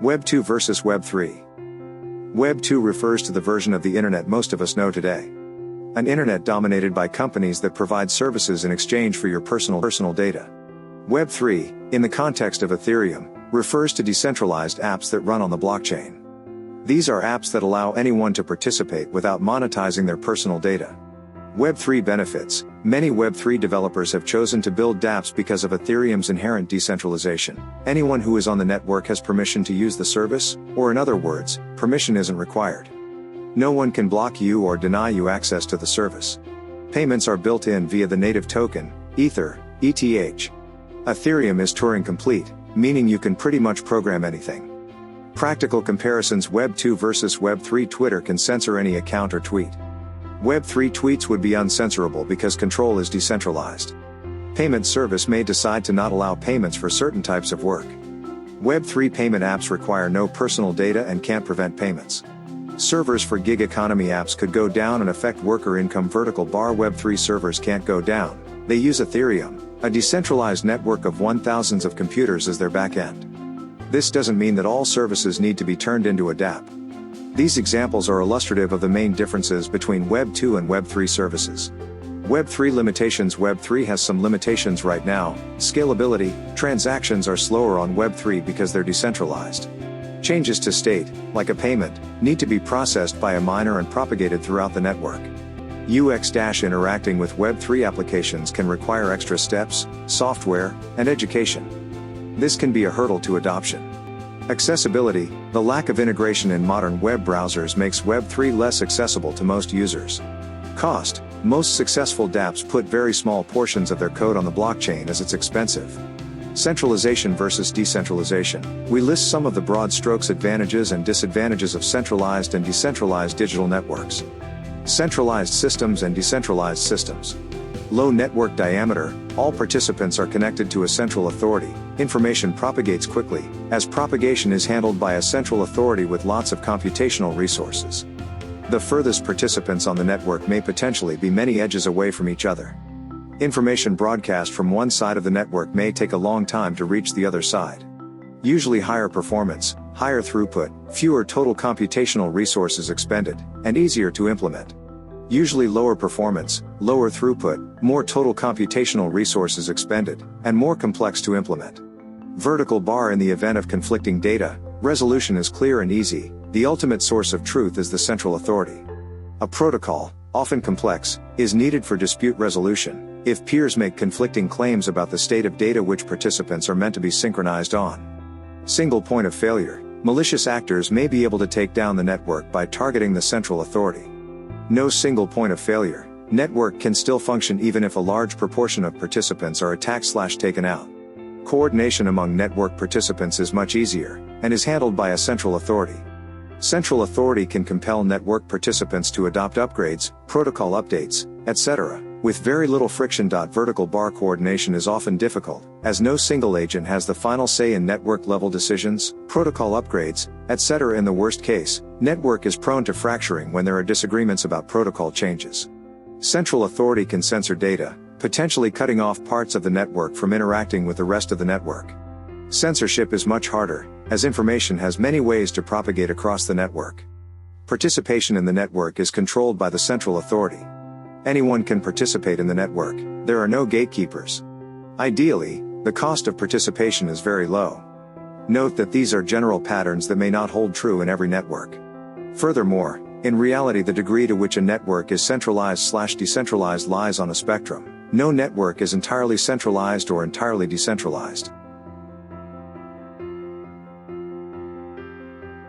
Web 2 versus Web 3. Web 2 refers to the version of the internet most of us know today. An internet dominated by companies that provide services in exchange for your personal data. Web 3, in the context of Ethereum, refers to decentralized apps that run on the blockchain. These are apps that allow anyone to participate without monetizing their personal data. Web 3 benefits. Many Web 3 developers have chosen to build dApps because of Ethereum's inherent decentralization. Anyone who is on the network has permission to use the service, or in other words, permission isn't required. No one can block you or deny you access to the service. Payments are built in via the native token, Ether, ETH. Ethereum is Turing complete, meaning you can pretty much program anything. Practical comparisons: Web 2 versus Web 3. Twitter can censor any account or tweet. Web 3 tweets would be uncensorable because control is decentralized. Payment service may decide to not allow payments for certain types of work. Web 3 payment apps require no personal data and can't prevent payments. Servers for gig economy apps could go down and affect worker income. Web 3 servers can't go down. They use Ethereum, a decentralized network of thousands of computers, as their backend. This doesn't mean that all services need to be turned into a dApp. These examples are illustrative of the main differences between Web 2 and Web 3 services. Web 3 limitations: Web 3 has some limitations right now. Scalability: transactions are slower on Web 3 because they're decentralized. Changes to state, like a payment, need to be processed by a miner and propagated throughout the network. UX-interacting with Web 3 applications can require extra steps, software, and education. This can be a hurdle to adoption. Accessibility: the lack of integration in modern web browsers makes Web 3 less accessible to most users. Cost: most successful dApps put very small portions of their code on the blockchain as it's expensive. Centralization versus decentralization. We list some of the broad strokes advantages and disadvantages of centralized and decentralized digital networks. Centralized systems and decentralized systems. Low network diameter: all participants are connected to a central authority. Information propagates quickly, as propagation is handled by a central authority with lots of computational resources. The furthest participants on the network may potentially be many edges away from each other. Information broadcast from one side of the network may take a long time to reach the other side. Usually higher performance, higher throughput, fewer total computational resources expended, and easier to implement. Usually lower performance, lower throughput, more total computational resources expended, and more complex to implement. Vertical bar: in the event of conflicting data, resolution is clear and easy. The ultimate source of truth is the central authority. A protocol, often complex, is needed for dispute resolution, if peers make conflicting claims about the state of data which participants are meant to be synchronized on. Single point of failure: malicious actors may be able to take down the network by targeting the central authority. No single point of failure: network can still function even if a large proportion of participants are attacked/taken out. Coordination among network participants is much easier, and is handled by a central authority. Central authority can compel network participants to adopt upgrades, protocol updates, etc., with very little friction. Vertical bar coordination is often difficult, as no single agent has the final say in network level decisions, protocol upgrades, etc. In the worst case, network is prone to fracturing when there are disagreements about protocol changes. Central authority can censor data, potentially cutting off parts of the network from interacting with the rest of the network. Censorship is much harder, as information has many ways to propagate across the network. Participation in the network is controlled by the central authority. Anyone can participate in the network, there are no gatekeepers. Ideally, the cost of participation is very low. Note that these are general patterns that may not hold true in every network. Furthermore, in reality the degree to which a network is centralized/decentralized lies on a spectrum. No network is entirely centralized or entirely decentralized.